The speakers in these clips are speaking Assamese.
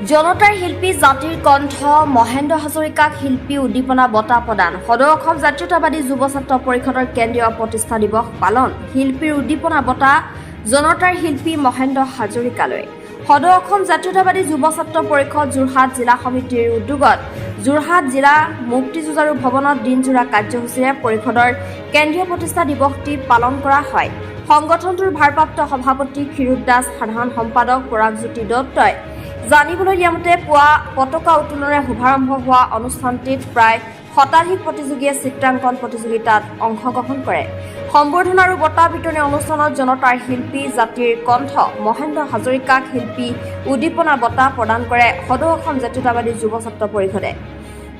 জনতাৰ শিল্পী জাতিৰ কণ্ঠ মহেন্দ্ৰ হাজৰিকাক শিল্পী উদ্দীপনা বঁটা প্ৰদান। সদৌ অসম জাতীয়তাবাদী যুৱ ছাত্ৰ পৰিষদৰ কেন্দ্ৰীয় প্ৰতিষ্ঠা দিৱস পালন। শিল্পীৰ উদ্দীপনা বঁটা জনতাৰ শিল্পী মহেন্দ্ৰ হাজৰিকালৈ। সদৌ অসম জাতীয়তাবাদী যুৱ ছাত্ৰ পৰিষদ যোৰহাট জিলা সমিতিৰ উদ্যোগত যোৰহাট জিলা মুক্তি যুঁজাৰু ভৱনত দিনজোৰা কাৰ্যসূচীৰে পৰিষদৰ কেন্দ্ৰীয় প্ৰতিষ্ঠা দিৱসটি পালন কৰা হয়। সংগঠনটোৰ ভাৰপ্ৰাপ্ত সভাপতি ক্ষীৰোদ দাস, সাধাৰণ সম্পাদক পৰাগজ্যোতি দত্তই জানিবলৈ দিয়া মতে পুৱা পতাকা উত্তোলনেৰে শুভাৰম্ভ হোৱা অনুষ্ঠানটিত প্ৰায় শতাধিক প্ৰতিযোগীয়ে চিত্ৰাংকন প্ৰতিযোগিতাত অংশগ্ৰহণ কৰে। সম্বৰ্ধনা আৰু বঁটা বিতৰণী অনুষ্ঠানত জনতাৰ শিল্পী জাতিৰ কণ্ঠ মহেন্দ্ৰ হাজৰিকাক শিল্পী উদ্দীপনা বঁটা প্ৰদান কৰে সদৌ অসম জাতীয়তাবাদী যুৱ ছাত্ৰ পৰিষদে।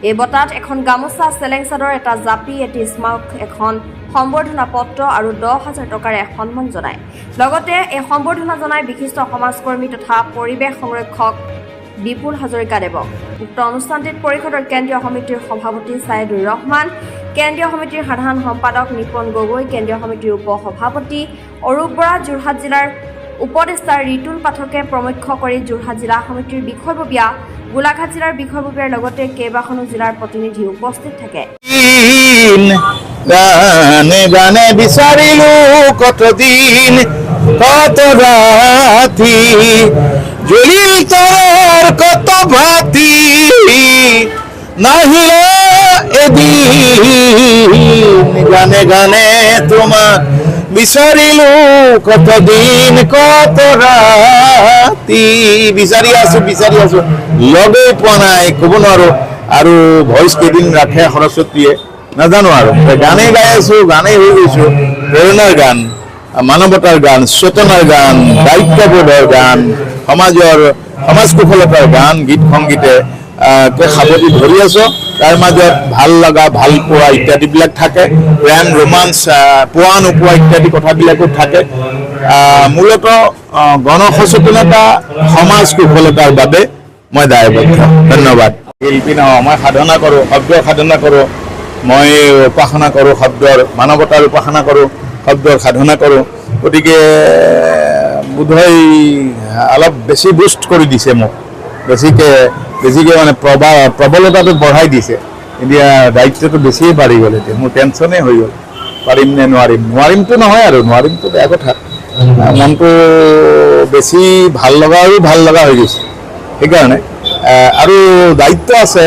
এই বঁটাত এখন গামোচা, চেলেং চাদৰ, এটা জাপি, এটি স্মাৰক, এখন সম্বৰ্ধনা পত্ৰ আৰু 10,000 টকাৰে সন্মান জনায়। লগতে এই সম্বৰ্ধনা জনায় বিশিষ্ট সমাজকৰ্মী তথা পৰিৱেশ সংৰক্ষক বিপুল হাজৰিকাদেৱক। উক্ত অনুষ্ঠানটিত পৰিষদৰ কেন্দ্ৰীয় সমিতিৰ সভাপতি ছাইদুৰ ৰহমান, কেন্দ্ৰীয় সমিতিৰ সাধাৰণ সম্পাদক নিপন গগৈ, কেন্দ্ৰীয় সমিতিৰ উপ সভাপতি অৰূপ বৰা, যোৰহাট জিলাৰ উপদেষ্টা ৰিতুল পাঠকে প্ৰমুখ্য কৰি যোৰহাট জিলা সমিতিৰ বিষয়ববীয়া, গোলাঘাট জিলাৰ বিষয়ববীয়াৰ লগতে কেইবাখনো জিলাৰ প্ৰতিনিধি উপস্থিত থাকে। গানে গানে বিচাৰিলো কতদিন কত ৰাতি, জ্বলিল তাৰ কত ভাতি, নাহিলে এদিন। গানে গানে তোমাক বিচাৰিলো কতদিন কত ৰাতি, বিচাৰি আছো লগেই পোৱা নাই, ক'ব নোৱাৰো। আৰু ভইচ কেইদিন ৰাখে সৰস্বতীয়ে নাজানো আৰু গানেই গাই আছো, গানেই হৈ গৈছো। প্ৰেৰণাৰ গান, মানৱতাৰ গান, চেতনাৰ গান, দায়িত্ববোধৰ গান, সমাজ কুশলতাৰ গান, গীত সংগীতে সাৱটি ধৰি আছো। তাৰ মাজত ভাল লগা, ভাল পোৱা ইত্যাদিবিলাক থাকে, প্ৰেম, ৰোমাঞ্চ, পোৱা নোপোৱা ইত্যাদি কথাবিলাকো থাকে। মূলত গণসচেতনতা, সমাজ কুশলতাৰ বাবে মই দায়বদ্ধ। ধন্যবাদ। শিল্পী নহয়, মই সাধনা কৰোঁ, শব্দৰ সাধনা কৰোঁ, মই উপাসনা কৰোঁ শব্দৰ, মানৱতাৰ উপাসনা কৰোঁ, শব্দৰ সাধনা কৰোঁ। গতিকে বোধহয় অলপ বেছি বুষ্ট কৰি দিছে মোক, বেছিকৈ মানে প্ৰবলতাটো বঢ়াই দিছে। এতিয়া দায়িত্বটো বেছিয়ে বাঢ়ি গ'ল। এতিয়া মোৰ টেনশ্যনেই হৈ গ'ল, পাৰিম নে নোৱাৰিমতো নহয় আৰু, নোৱাৰিমতো বেয়া কথা। মনটো বেছি ভাল লগা হৈ গৈছে। সেইকাৰণে আৰু দায়িত্ব আছে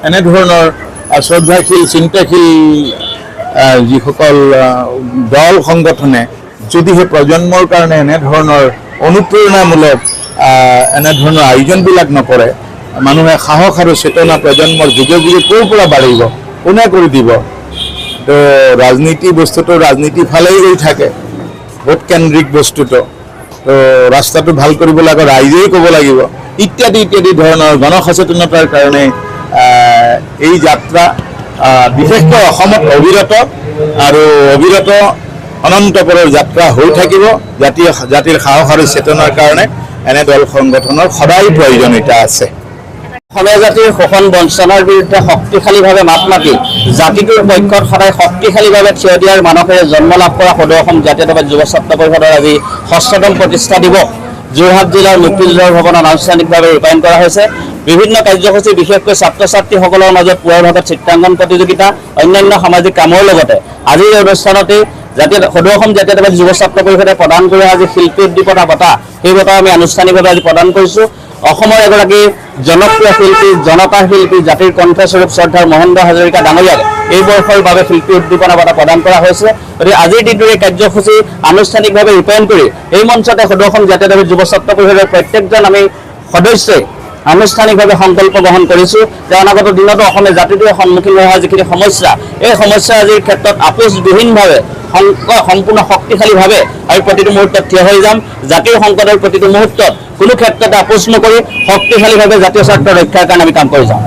এনেধৰণৰ শ্ৰদ্ধাশীল, চিন্তাশীল যিসকল দল সংগঠনে যদিহে প্ৰজন্মৰ কাৰণে এনেধৰণৰ অনুপ্ৰেৰণামূলক এনেধৰণৰ আয়োজনবিলাক নকৰে, মানুহে সাহস আৰু চেতনা প্ৰজন্মৰ যুগে যুগে ক'ৰ পৰা বাঢ়িব, কোনে কৰি দিব? তো ৰাজনীতি বস্তুটো ৰাজনীতি ফালেই গৈ থাকে, ভোটকেন্দ্ৰিক বস্তুটো। তো ৰাস্তাটো ভাল কৰিবলৈ আকৌ ৰাইজেই ক'ব লাগিব, ইত্যাদি ধৰণৰ গণসচেতনতাৰ কাৰণে এই যাত্ৰা বিশেষকৈ অসমত অবিৰত অনন্তপৰৰ যাত্ৰা হৈ থাকিব। জাতিৰ সাহস আৰু চেতনাৰ কাৰণে এনে দল সংগঠনৰ সদায় প্ৰয়োজনীয়তা আছে। অসমীয়া জাতিৰ শোষণ বঞ্চনাৰ বিৰুদ্ধে শক্তিশালীভাৱে মাত মাতি জাতিটোৰ পক্ষত সদায় শক্তিশালীভাৱে থিয় দিয়াৰ মানসেৰে জন্ম লাভ কৰা সদৌ অসম জাতীয়তাবাদী যুৱ ছাত্ৰ পৰিষদৰ আজি ৬ম প্ৰতিষ্ঠা দিৱস যোৰহাট জিলাৰ মুক্তি যুঁজাৰু ভৱনত আনুষ্ঠানিকভাৱে ৰূপায়ণ কৰা হৈছে। বিভিন্ন কাৰ্যসূচী, বিশেষকৈ ছাত্ৰ ছাত্ৰীসকলৰ মাজত পুৱাৰ ভাগত চিত্ৰাংকন প্ৰতিযোগিতা, অন্যান্য সামাজিক কামৰ লগতে আজিৰ এই অনুষ্ঠানতে সদৌ অসম জাতীয়তাবাদী যুৱ ছাত্ৰ পৰিষদে প্ৰদান কৰা আজি শিল্পী উদ্দীপনা বঁটা, সেই বঁটা আমি আনুষ্ঠানিকভাৱে আজি প্ৰদান কৰিছোঁ। অসমৰ এগৰাকী জনপ্ৰিয় শিল্পী, জনতাৰ শিল্পী, জাতিৰ কণ্ঠস্বৰূপ শ্ৰদ্ধাৰ মহেন্দ্ৰ হাজৰিকা ডাঙৰীয়াক এই বৰ্ষৰ বাবে শিল্পী উদ্দীপনা বঁটা প্ৰদান কৰা হৈছে। গতিকে আজিৰ দিনটোৰ এই কাৰ্যসূচী আনুষ্ঠানিকভাৱে ৰূপায়ণ কৰি এই মঞ্চতে সদৌ অসম জাতীয়তাবাদী যুৱ ছাত্ৰ পৰিষদৰ প্ৰত্যেকজন আমি সদস্যই আনুষ্ঠানিকভাৱে সংকল্প গ্ৰহণ কৰিছোঁ যে অনাগত দিনতো অসমীয়া জাতিটোৱে সন্মুখীন হোৱা যিখিনি সমস্যা, এই সমস্যা আজিৰ ক্ষেত্ৰত আপোচবিহীনভাৱে সম্পূৰ্ণ শক্তিশালীভাৱে আমি প্ৰতিটো মুহূৰ্তত থিয় হৈ যাম। জাতিৰ সংকটৰ প্ৰতিটো মুহূৰ্তত কোনো ক্ষেত্ৰতে আপোচ নকৰি শক্তিশালীভাৱে জাতীয় স্বাৰ্থ ৰক্ষাৰ কাৰণে আমি কাম কৰি যাম।